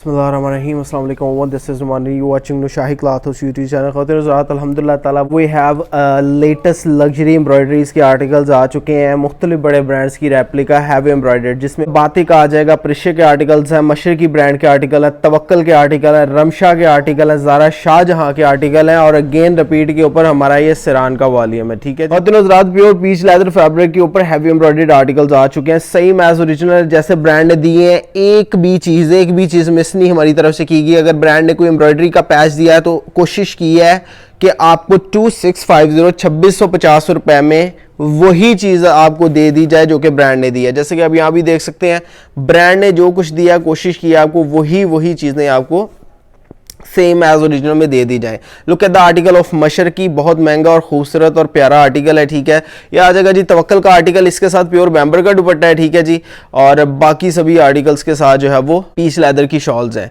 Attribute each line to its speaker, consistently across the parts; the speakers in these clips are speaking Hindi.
Speaker 1: Bismillahirrahmanirrahim. Assalamu alaikum everyone. This is Numani. You watching Nushahi Cloths YouTube channel. ख़ातिर ज़रात अल्हम्दुलिल्लाह ताला we have latest luxury embroideries के articles आ चुके हैं मुख्तलिफ बड़े ब्रांड्स की रेप्लिका हैवी एम्ब्रॉयडर्ड, जिसमें बाती का आ जाएगा, प्रिशे के आर्टिकल्स हैं, मशरकी ब्रांड के आर्टिकल है, तवक्कल के आर्टिकल है, रमशा के आर्टिकल है, ज़ारा शाहजहां के आर्टिकल हैं और अगेन रिपीट के ऊपर हमारा ये सिरान का वॉल्यूम है। ठीक है, ख़ातिर ज़रात प्योर पीच लेदर फैब्रिक के ऊपर हैवी एम्ब्रॉयडर्ड आर्टिकल्स आ चुके हैं, सेम एज ओरिजिनल जैसे ब्रांड ने दिए हैं। एक भी चीज़ मिस नहीं हमारी तरफ से की गई। अगर ब्रांड ने कोई एम्ब्रॉयडरी का पैच दिया है तो कोशिश की है कि आपको 2650 रुपए में वही चीज़ आपको दे दी जाए जो कि ब्रांड ने दी है। जैसे कि आप यहाँ भी देख सकते हैं, ब्रांड ने जो कुछ दिया कोशिश की है आपको वही चीज़ें आपको सेम एज ओरिजिनल में दे दी जाए। Look at the article of Mashriqi, बहुत महंगा और खूबसूरत और प्यारा आर्टिकल है। ठीक है, ये आ जाएगा जी तवक्कल का आर्टिकल, इसके साथ प्योर बैम्बर का दुपट्टा है। ठीक है जी, और बाकी सभी आर्टिकल्स के साथ जो है वो पीच लेदर की शॉल्स हैं।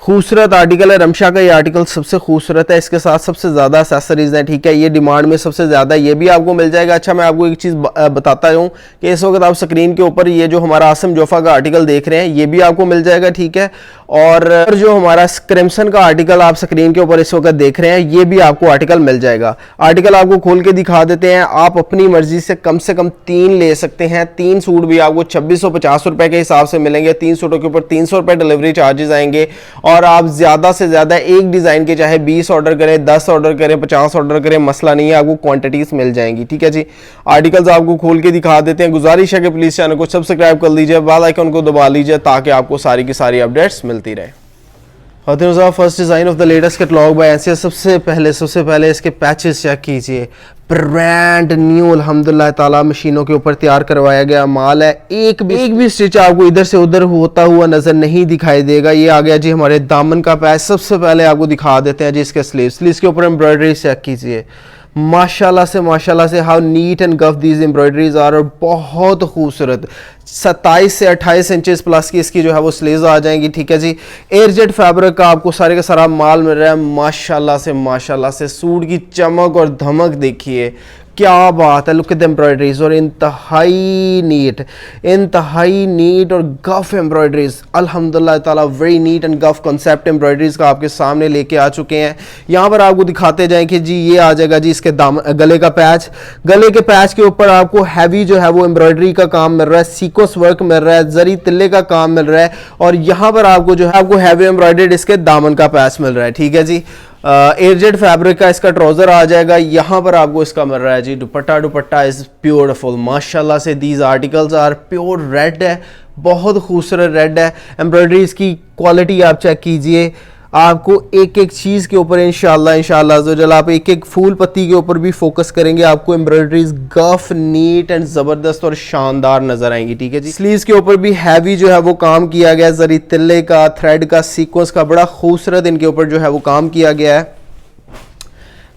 Speaker 1: खूबसूरत आर्टिकल है, रमशा का ये आर्टिकल सबसे खूबसूरत है, इसके साथ सबसे ज़्यादा एक्सेसरीज हैं। ठीक है, ये डिमांड में सबसे ज़्यादा ये भी आपको मिल जाएगा। अच्छा, मैं आपको एक चीज़ बताता हूँ कि इस वक्त आप स्क्रीन के ऊपर ये जो हमारा आसम जोफा का आर्टिकल देख रहे हैं ये भी आपको मिल जाएगा। ठीक है, और जो हमारा क्रिम्सन का आर्टिकल आप स्क्रीन के ऊपर इस वक्त देख रहे हैं ये भी आपको आर्टिकल मिल जाएगा। आर्टिकल आपको खोल के दिखा देते हैं, आप अपनी मर्जी से कम 3 ले सकते हैं। 3 सूट भी आपको 2650 रुपए के हिसाब से मिलेंगे। 3 सूटों के ऊपर 300 रुपए डिलीवरी चार्जेस आएंगे और आप ज्यादा से ज्यादा एक डिजाइन के चाहे 20 ऑर्डर करें, 10 ऑर्डर करें, 50 ऑर्डर करें, मसला नहीं है, आपको क्वांटिटीज मिल जाएंगी। ठीक है जी, आर्टिकल्स आपको खोल के दिखा देते हैं। गुजारिश है कि प्लीज चैनल को सब्सक्राइब कर लीजिए, बेल आइकन को दबा लीजिए ताकि आपको सारी की सारी अपडेट्स मिलती रहे। First design of the latest catalogue by NCS. सबसे पहले इसके पैचेस चेक कीजिए, ब्रांड न्यू अल्हम्दुलिल्लाह ताला मशीनों के ऊपर तैयार करवाया गया माल है। एक भी स्टिच आपको इधर से उधर होता हुआ नजर नहीं दिखाई देगा। ये आ गया जी हमारे दामन का पैच। सबसे पहले आपको दिखा देते हैं जी इसके स्लीव्स के ऊपर एम्ब्रॉयडरी चेक कीजिए, माशाल्लाह से हाउ नीट एंड गफ दीज एम्ब्रॉयडरीज आर, और बहुत खूबसूरत 27 से 28 इंचेस प्लस की इसकी जो है वो स्लीव्स आ जाएंगी। ठीक है जी, एयरजेट फैब्रिक का आपको सारे का सारा माल मिल रहा है। माशाल्लाह से सूट की चमक और धमक देखिए, क्या बात है। लुक एट द एम्ब्रॉयडरीज, और इंतहाई नीट और गफ एम्ब्रॉयडरीज अल्हम्दुलिल्लाह ताला, वेरी नीट एंड गफ कॉन्सेप्ट एम्ब्रॉयडरीज का आपके सामने लेके आ चुके हैं। यहाँ पर आपको दिखाते जाएं कि जी ये आ जाएगा जी इसके गले का पैच। गले के पैच के ऊपर आपको हैवी जो है वो एम्ब्रॉयडरी का काम मिल रहा है, सीक्वेंस वर्क मिल रहा है, जरी तिल्ले का काम मिल रहा है, और यहाँ पर आपको जो है आपको हैवी एम्ब्रॉयडर्ड इसके दामन का पैच मिल रहा है। ठीक है जी, एयरजेट फैब्रिक का इसका ट्राउजर आ जाएगा। यहाँ पर आपको इसका मिल रहा है जी दुपट्टा इज ब्यूटीफुल माशाल्लाह से। These articles are pure red है, बहुत खूबसूरत रेड है। एम्ब्रॉयडरीज की क्वालिटी आप चेक कीजिए, आपको एक चीज़ के ऊपर इंशाल्लाह आप एक फूल पत्ती के ऊपर भी फोकस करेंगे, आपको एम्ब्रॉयडरीज गफ नीट एंड ज़बरदस्त और शानदार नजर आएंगी। ठीक है जी, स्लीव्स के ऊपर भी हैवी जो है वो काम किया गया, जरी तिल्ले का, थ्रेड का, सीक्वेंस का, बड़ा खूबसूरत इनके ऊपर जो है वो काम किया गया है।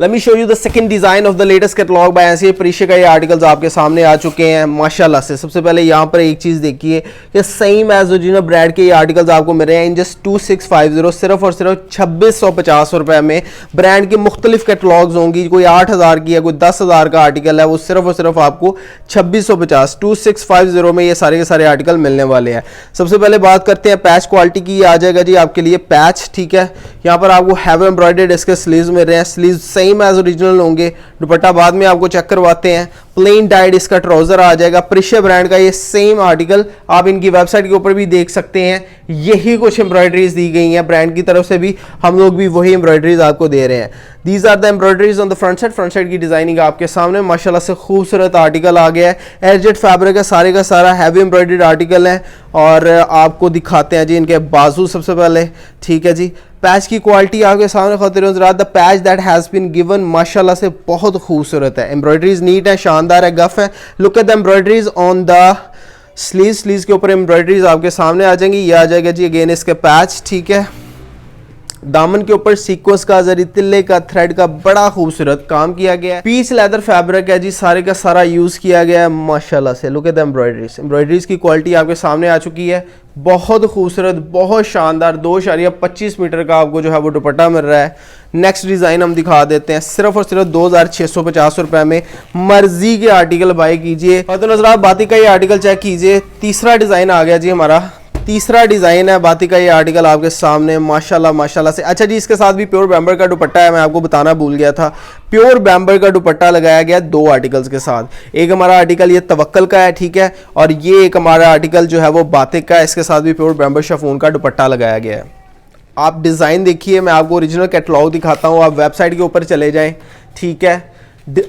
Speaker 1: Let me show you the second design of the latest catalog by NCA. प्रीशे का ये आर्टिकल्स आपके सामने आ चुके हैं माशाल्लाह से। सबसे पहले यहाँ पर एक चीज़ देखिए कि सेम एज ओरिजिनल ब्रांड के ये आर्टिकल्स आपको मिल रहे हैं इन जस्ट 2650, सिर्फ और सिर्फ 2650 रुपए में। ब्रांड के मुख्तलिफ कैटलॉग्स होंगी, कोई 8000 की है, कोई 10,000 का आर्टिकल है, वो सिर्फ और सिर्फ आपको 2650 में ये सारे के सारे आर्टिकल मिलने वाले हैं। सबसे पहले बात करते हैं पैच क्वालिटी की। आ जाएगा जी आपके लिए पैच। ठीक है, यहाँ पर आपको हैवी एम्ब्रॉयडर्ड इसके स्लीव्स मिल रहे हैं, स्लीव सेम एज ओरिजिनल होंगे। दुपट्टा बाद में आपको चेक करवाते हैं। प्लेन डाइड इसका ट्राउजर आ जाएगा। प्रिशे ब्रांड का ये सेम आर्टिकल आप इनकी वेबसाइट के ऊपर भी देख सकते हैं। यही कुछ एम्ब्रॉयडरीज दी गई हैं ब्रांड की तरफ से भी, हम लोग भी वही एम्ब्रॉयडरीज आपको दे रहे हैं। These are the embroideries on the front side की डिजाइनिंग आपके सामने माशाल्लाह से खूबसूरत आर्टिकल आ गया है। एयरजेट फैब्रिक है, सारे का सारा हैवी एम्ब्रॉयडर्ड आर्टिकल है। और आपको दिखाते हैं जी इनके बाजू सबसे पहले। ठीक है जी, पैच की क्वालिटी आपके सामने ख़ातिर the patch that has been given माशाल्लाह से बहुत खूबसूरत है। एम्ब्रॉयडरीज नीट है, शानदार है, गफ है। Look at the embroideries on the sleeves के ऊपर एम्ब्रॉयडरीज आपके सामने आ जाएंगी। ये आ जाएगा जी अगेन इसके पैच। ठीक है, दामन के ऊपर सीक्वेंस का, जरी तिल्ले का, थ्रेड का बड़ा खूबसूरत काम किया गया है। पीच लेदर फैब्रिक है जी, सारे का सारा यूज किया गया है माशाल्लाह से। लुक एट द एम्ब्रॉयडरीज की क्वालिटी आपके सामने आ चुकी है, बहुत खूबसूरत, बहुत शानदार। 2.25 मीटर का आपको जो है वो दुपट्टा मिल रहा है। नेक्स्ट डिज़ाइन हम दिखा देते हैं, सिर्फ और सिर्फ 2650 रुपए में। मर्जी के आर्टिकल बाय कीजिए। और तो नजर बाती का ये आर्टिकल चेक कीजिए, तीसरा डिज़ाइन आ गया जी हमारा। तीसरा डिज़ाइन है बातिक का ये आर्टिकल आपके सामने माशाल्लाह माशाल्लाह से। अच्छा जी, इसके साथ भी प्योर बैम्बर का दुपट्टा है, मैं आपको बताना भूल गया था। प्योर बैम्बर का दुपट्टा लगाया गया 2 आर्टिकल्स के साथ। एक हमारा आर्टिकल ये तवक्कल का है, ठीक है, और ये एक हमारा आर्टिकल जो है वो बातिक का है, इसके साथ भी प्योर बैम्बर शिफॉन का दुपट्टा लगाया गया है। आप डिज़ाइन देखिए, मैं आपको ओरिजिनल कैटलॉग दिखाता हूँ, आप वेबसाइट के ऊपर चले जाएँ, ठीक है।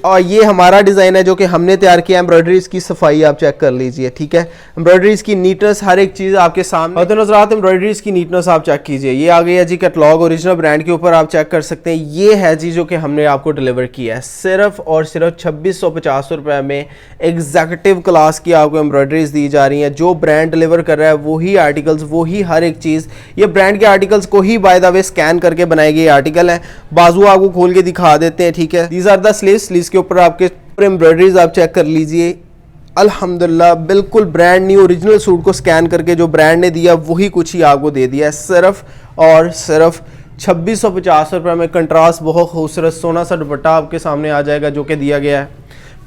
Speaker 1: और ये हमारा डिज़ाइन है जो कि हमने तैयार किया। एम्ब्रॉयडरीज की सफाई आप चेक कर लीजिए, ठीक है, एम्ब्रॉयडरीज की नीटनेस, हर एक चीज़ आपके सामने। और तो नज़रात एम्ब्रॉयडरीज की नीटनेस आप चेक कीजिए। ये आ गई है जी कैटलॉग ओरिजिनल ब्रांड के ऊपर, आप चेक कर सकते हैं। ये है जी जो कि हमने आपको डिलीवर किया है सिर्फ और सिर्फ 2650 रुपये में। एग्जीक्यूटिव क्लास की आपको एम्ब्रॉयडरीज दी जा रही हैं। जो ब्रांड डिलीवर कर रहा है वही आर्टिकल्स, वही हर एक चीज़, ये ब्रांड के आर्टिकल्स को ही बाय द वे स्कैन करके बनाए गए आर्टिकल हैं। बाजू आपको खोल के दिखा देते हैं, ठीक है। दीज आर द स्लीव्स के ऊपर आपके एम्ब्रॉयडरीज आप चेक कर लीजिए। अल्हम्दुलिल्लाह बिल्कुल ब्रांड न्यू ओरिजिनल सूट को स्कैन करके जो ब्रांड ने दिया वही कुछ ही आपको दे दिया है सिर्फ और सिर्फ 2650 रुपये में। कंट्रास्ट बहुत खूबसूरत सोना सा दुपट्टा आपके सामने आ जाएगा जो कि दिया गया है।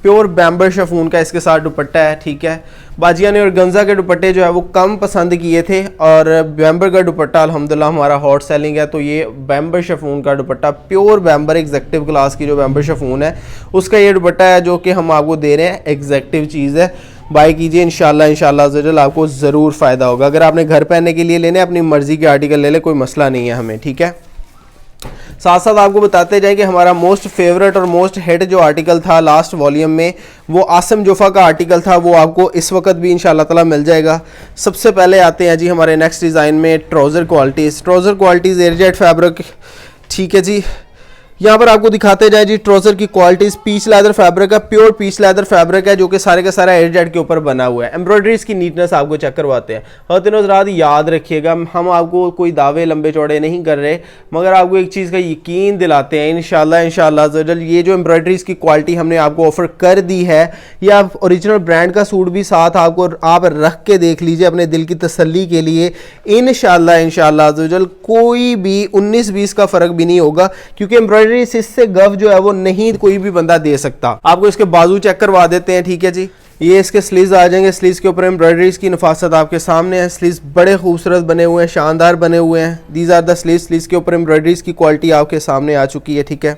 Speaker 1: प्योर बैम्बर शिफॉन का इसके साथ दुपट्टा है, ठीक है। बाजिया ने ऑर्गेन्जा के दुपट्टे जो है वो कम पसंद किए थे और बैम्बर का दुपट्टा अल्हम्दुलिल्लाह हमारा हॉट सेलिंग है। तो ये बैम्बर शिफॉन का दुपट्टा, प्योर बैम्बर एग्जेक्टिव क्लास की जो बैम्बर शिफॉन है उसका ये दुपट्टा है जो कि हम आपको दे रहे हैं। एग्जेक्टिव चीज़ है, बाय कीजिए, इंशाल्लाह ज़रूर आपको ज़रूर फ़ायदा होगा। अगर आपने घर पहनने के लिए लेने अपनी मर्ज़ी के आर्टिकल ले ले, कोई मसला नहीं है हमें, ठीक है। साथ साथ आपको बताते जाए कि हमारा मोस्ट फेवरेट और मोस्ट हिट जो आर्टिकल था लास्ट वॉल्यूम में वो आसिम जोफ़ा का आर्टिकल था, वो आपको इस वक्त भी इंशाल्लाह ताला मिल जाएगा। सबसे पहले आते हैं जी हमारे नेक्स्ट डिज़ाइन में ट्राउज़र क्वालिटीज़ एयरजेट फैब्रिक, ठीक है जी। यहाँ पर आपको दिखाते जाए जी ट्राउज़र की क्वालिटीज़। पीच लेदर फैब्रिक है, प्योर पीच लेदर फैब्रिक है जो कि सारे का सारा एयरजेट के ऊपर बना हुआ है। एम्ब्रॉयडरीज की नीटनेस आपको चेक करवाते हैं। और तीनों हज़रात याद रखिएगा, हम आपको कोई दावे लंबे चौड़े नहीं कर रहे, मगर आपको एक चीज़ का यकीन दिलाते हैं इंशाल्लाह ज़रूर। ये जो एम्ब्रॉयडरीज की क्वालिटी हमने आपको ऑफर कर दी है, ये आप ओरिजिनल ब्रांड का सूट भी साथ आपको आप रख के देख लीजिए अपने दिल की तसल्ली के लिए। इंशाल्लाह ज़रूर कोई भी 19-20 का फ़र्क भी नहीं होगा, क्योंकि एम्ब्रॉयडरी इससे गव जो है वो नहीं कोई भी बंदा दे सकता। आपको इसके बाजू चेक करवा देते हैं, ठीक है जी। ये इसके स्लीव्स आ जाएंगे, स्लीव्स के ऊपर एम्ब्रॉयडरीज की नफासत आपके सामने है। स्लीव्स बड़े खूबसूरत बने हुए हैं, शानदार बने हुए हैं। दीज आर द स्लीव्स के ऊपर एम्ब्रॉयडरीज की क्वालिटी आपके सामने आ चुकी है, ठीक है।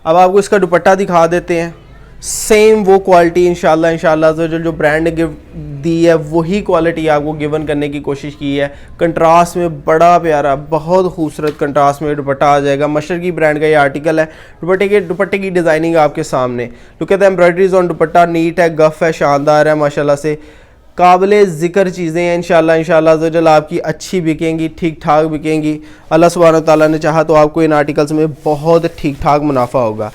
Speaker 1: अब आपको इसका दुपट्टा दिखा देते हैं। सेम वो क्वालिटी इंशाल्लाह जो ब्रांड ने गिव दी है वही क्वालिटी आपको गिवन करने की कोशिश की है। कंट्रास्ट में बड़ा प्यारा बहुत खूबसूरत कंट्रास्ट में दुपट्टा आ जाएगा। मशर की ब्रांड का ये आर्टिकल है। दुपट्टे की डिज़ाइनिंग आपके सामने, look at the embroideries on dupatta, neat है, गफ है, शानदार है माशाल्लाह से। काबिले ज़िक्र चीज़ें हैं। इंशाल्लाह ज़रूर आपकी अच्छी बिकेंगी, ठीक ठाक बिकेंगी। अल्लाह सुब्हानहू तआला ने चाहा तो आपको इन आर्टिकल्स में बहुत ठीक ठाक मुनाफा होगा।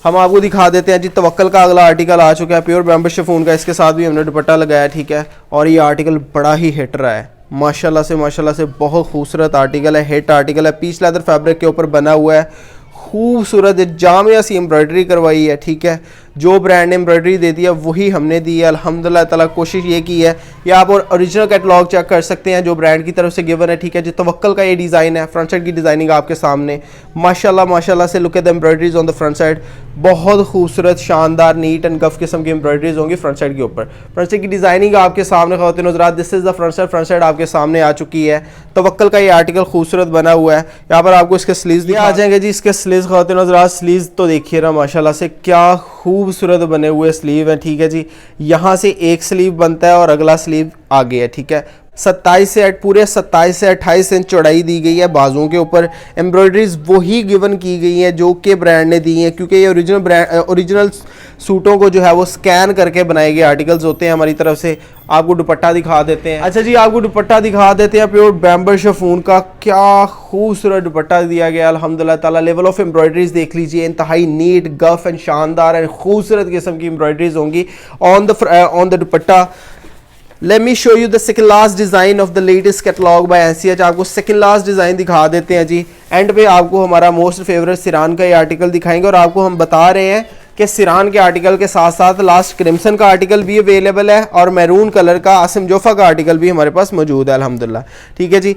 Speaker 1: हम आपको दिखा देते हैं जी तवक्कल का अगला आर्टिकल आ चुका है, प्योर बैम्बर शिफॉन का। इसके साथ भी हमने दुपट्टा लगाया, ठीक है। और ये आर्टिकल बड़ा ही हिट रहा है माशाल्लाह से बहुत खूबसूरत आर्टिकल है, हिट आर्टिकल है। पीच लेदर फैब्रिक के ऊपर बना हुआ है, खूबसूरत जामिया सी एम्ब्रॉयडरी करवाई है, ठीक है। जो ब्रांड ने एम्ब्रॉयडरी दे दी है वही हमने दी है अल्हम्दुलिल्लाह ताला। कोशिश ये की है, या आप और ओरिजिनल कैटलॉग चेक कर सकते हैं जो ब्रांड की तरफ से गिवन है, ठीक है जी। तवक्कल का ये डिज़ाइन है, फ्रंट साइड की डिज़ाइनिंग आपके सामने माशाल्लाह से। Look at the embroideries on the front side, बहुत खूबसूरत शानदार नीट एंड गफ किस्म की एम्ब्रॉयडरीज होंगी फ्रंट साइड के ऊपर। फ्रंट साइड की डिज़ाइनिंग आपके सामने ख़वातीन हज़रात, this is the front side आपके सामने आ चुकी है। तवक्कल का ये आर्टिकल खूबसूरत बना हुआ है। यहाँ पर आपको इसके स्लीव्स भी आ जाएंगे जी। इसके स्लीव्स ख़वातीन हज़रात, स्लीव्स तो देखिए ना माशाल्लाह से क्या खूबसूरत बने हुए स्लीव है, ठीक है जी। यहाँ से एक स्लीव बनता है और अगला स्लीव आगे है, ठीक है। 27 से 28 इंच चौड़ाई दी गई है बाजुओं के ऊपर। एम्ब्रॉयडरीज वही गिवन की गई है जो कि ब्रांड ने दी है, क्योंकि ये ओरिजिनल सूटों को जो है वो स्कैन करके बनाए गए आर्टिकल्स होते हैं हमारी तरफ से। आपको दुपट्टा दिखा देते हैं। अच्छा जी, आपको दुपट्टा दिखा देते हैं प्योर बैम्बर शिफॉन का। क्या खूबसूरत दुपट्टा दिया गया अल्हम्दुलिल्लाह ताला। लेवल ऑफ एम्ब्रॉयडरीज देख लीजिए, इंतहाई नीट, गफ एंड शानदार एंड खूबसूरत किस्म की एम्ब्रॉयडरीज होंगी on the dupatta. Let me show you the second last design of the latest catalogue by NCH. आपको सेकंड लास्ट डिज़ाइन दिखा देते हैं जी। एंड पे आपको हमारा मोस्ट फेवरेट सिरान का ये आर्टिकल दिखाएंगे और आपको हम बता रहे हैं कि सिरान के आर्टिकल के साथ साथ लास्ट क्रिम्सन का आर्टिकल भी अवेलेबल है और मैरून कलर का आसिम जोफ़ा का आर्टिकल भी हमारे पास मौजूद है अल्हम्दुलिल्लाह, ठीक है जी।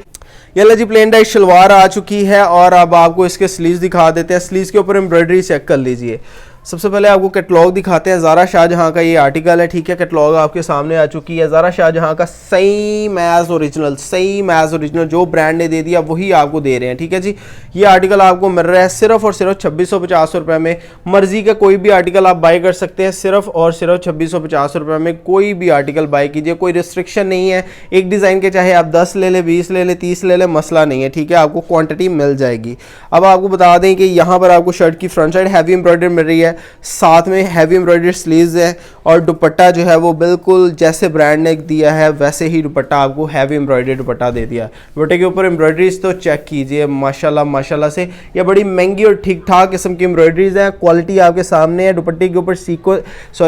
Speaker 1: ये जी प्लेन डाइट शलवार आ चुकी है और अब आपको इसके स्लीव्स दिखा देते हैं। स्लीव्स के ऊपर एम्ब्रॉयडरी चेक कर लीजिए, सबसे पहले आपको कैटलॉग दिखाते हैं। ज़ारा शाहजहां का ये आर्टिकल है, ठीक है। कैटलॉग आपके सामने आ चुकी है। ज़ारा शाहजहां का सेम एज ओरिजिनल जो ब्रांड ने दे दिया वही आपको दे रहे हैं, ठीक है जी। ये आर्टिकल आपको मिल रहा है सिर्फ और सिर्फ 2650 रुपये में। मर्जी का कोई भी आर्टिकल आप बाय कर सकते हैं, सिर्फ और सिर्फ 2650 रुपये में कोई भी आर्टिकल बाय कीजिए। कोई रिस्ट्रिक्शन नहीं है, एक डिज़ाइन के चाहे आप 10 ले लें, 20 ले लें, 30 ले लें, मसला नहीं है, ठीक है। आपको क्वांटिटी मिल जाएगी। अब आपको बता दें कि यहाँ पर आपको शर्ट की फ्रंट साइड हैवी एम्ब्रॉयडरी मिल रही है, साथ में हैवी एम्ब्रॉयडरी स्लीव्स है, और दुपट्टा जो है वो बिल्कुल जैसे ब्रांड ने दिया है वैसे ही दुपट्टा आपको हैवी एम्ब्रॉयडरी दुपट्टा दे दिया। दुपट्टे के ऊपर एम्ब्रॉयडरीज तो चेक कीजिए, माशाल्लाह से ये बड़ी महंगी और ठीक ठाक किस्म की एम्ब्रॉयडरीज हैं। क्वालिटी आपके सामने है। दुपट्टे के ऊपर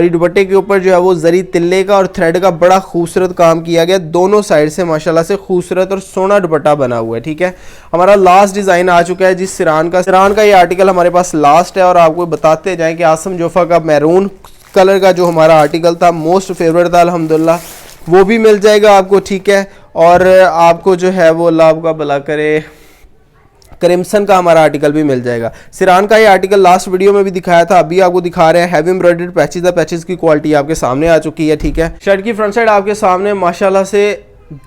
Speaker 1: दुपट्टे के ऊपर जो है वो जरी तिल्ले का और थ्रेड का बड़ा खूबसूरत काम किया गया, दोनों साइड से माशाल्लाह से खूबसूरत और सोना दुपट्टा बना हुआ है, ठीक है। हमारा लास्ट डिज़ाइन आ चुका है जी सिरान का ये आर्टिकल हमारे पास लास्ट है, और आपको बताते जाएं कि आसम जोफा का मैरून कलर का जो हमारा आर्टिकल था मोस्ट फेवरेट था अल्हम्दुलिल्लाह, वो भी मिल जाएगा आपको, ठीक है। और आपको जो है वो अल्लाह आपका भला करे क्रिम्सन का हमारा आर्टिकल भी मिल जाएगा। सिरान का ये आर्टिकल लास्ट वीडियो में भी दिखाया था, अभी आपको दिखा रहे हैं। हैवी एम्ब्रॉयडर्ड पैचेस है, पैचेस की क्वालिटी आपके सामने आ चुकी है, ठीक है। शर्ट की फ्रंट साइड आपके सामने माशाल्लाह से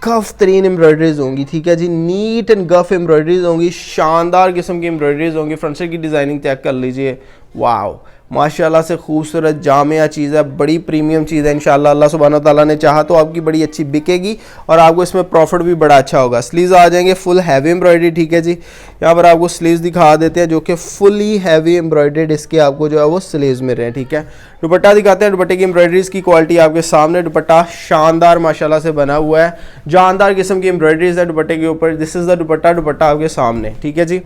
Speaker 1: गफ तरीन एम्ब्रॉयडरीज होंगी, ठीक है जी। नीट एंड गफ एम्ब्रॉयडरीज होंगी, शानदार किस्म की एम्ब्रॉयडरीज होंगी। फ्रंट साइड की डिज़ाइनिंग चेक कर लीजिए, वाओ माशाल्लाह से खूबसूरत जामिया चीज़ है, बड़ी प्रीमियम चीज़ है। इंशाल्लाह अल्लाह सुब्हानहू तआला ने चाहा तो आपकी बड़ी अच्छी बिकेगी और आपको इसमें प्रॉफिट भी बड़ा अच्छा होगा। स्लीव्स आ जाएंगे फुल हैवी एम्ब्रॉयडरी, ठीक है जी। यहाँ पर आपको स्लीव्स दिखा देते हैं जो कि फुली हैवी एम्ब्रॉयडर्ड इसके आपको जो है वो स्लीव्स मिल रहे हैं, ठीक है। दुपट्टा दिखाते हैं, दुपट्टे की एम्ब्रॉयडरीज की क्वालिटी आपके सामने। दुपट्टा शानदार माशाल्लाह से बना हुआ है, जानदार किस्म की एम्ब्रॉयडरीज है दुपट्टे के ऊपर। दिस इज़ द दुपट्टा आपके सामने, ठीक है जी।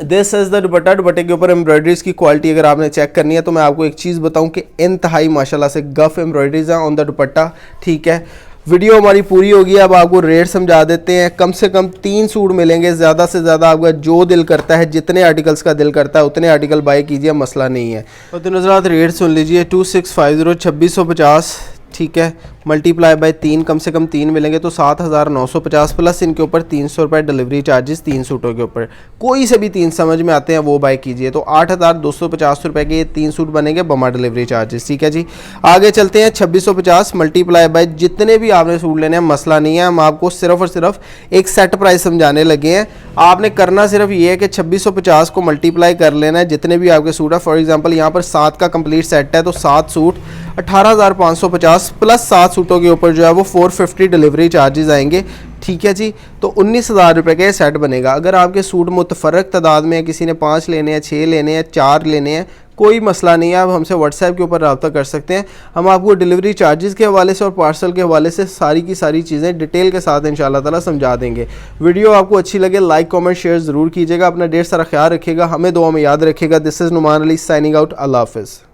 Speaker 1: This is the dupatta. दुपट्टे के ऊपर एम्ब्रॉयडरीज की क्वालिटी अगर आपने चेक करनी है तो मैं आपको एक चीज़ बताऊं कि इंतहाई माशाल्लाह से गफ एम्ब्रॉयडरीज हैं ऑन द दुपट्टा, ठीक है। वीडियो हमारी पूरी होगी, अब आपको रेट समझा देते हैं। कम से कम 3 सूट मिलेंगे, ज़्यादा से ज़्यादा आपका जो दिल करता है, जितने आर्टिकल्स का दिल करता है उतने आर्टिकल बाय कीजिए, मसला नहीं है। तो नज़रात रेट सुन लीजिए, 2650 2650, ठीक है, मल्टीप्लाई बाय 3, कम से कम 3 मिलेंगे तो 7950 प्लस इनके ऊपर 300 रुपये डिलीवरी चार्जेस 3 सूटों के ऊपर। कोई से भी 3 समझ में आते हैं वो बाय कीजिए, तो 8250 रुपये के ये 3 सूट बनेंगे बमा डिलीवरी चार्जेस, ठीक है जी। आगे चलते हैं, 2650 मल्टीप्लाई बाय जितने भी आपने सूट लेने हैं मसला नहीं है, हम आपको सिर्फ और सिर्फ एक सेट प्राइस समझाने लगे हैं। आपने करना सिर्फ ये है कि 2650 को मल्टीप्लाई कर लेना है जितने भी आपके सूट है। फॉर एग्जाम्पल यहाँ पर 7 का कंप्लीट सेट है तो 7 सूट 18,550 प्लस 7 सूटों के ऊपर जो है वो 450 डिलीवरी चार्जेस आएंगे, ठीक है जी। तो 19,000 रुपये का ये सेट बनेगा। अगर आपके सूट मुतफरक तादाद में है, किसी ने 5 लेने हैं, 6 लेने हैं, 4 लेने हैं, कोई मसला नहीं है, आप हमसे व्हाट्सएप के ऊपर रब्ता कर सकते हैं। हम आपको डिलीवरी चार्जेस के हवाले से और पार्सल के हवाले से सारी की सारी चीज़ें डिटेल के साथ इंशाल्लाह ताला समझा देंगे। वीडियो आपको अच्छी लगे लाइक कमेंट शेयर ज़रूर कीजिएगा। अपना ढेर सारा ख्याल रखिएगा, हमें दुआ में याद रखिएगा। This is Numan Ali signing out. अल्लाह हाफ़िज़।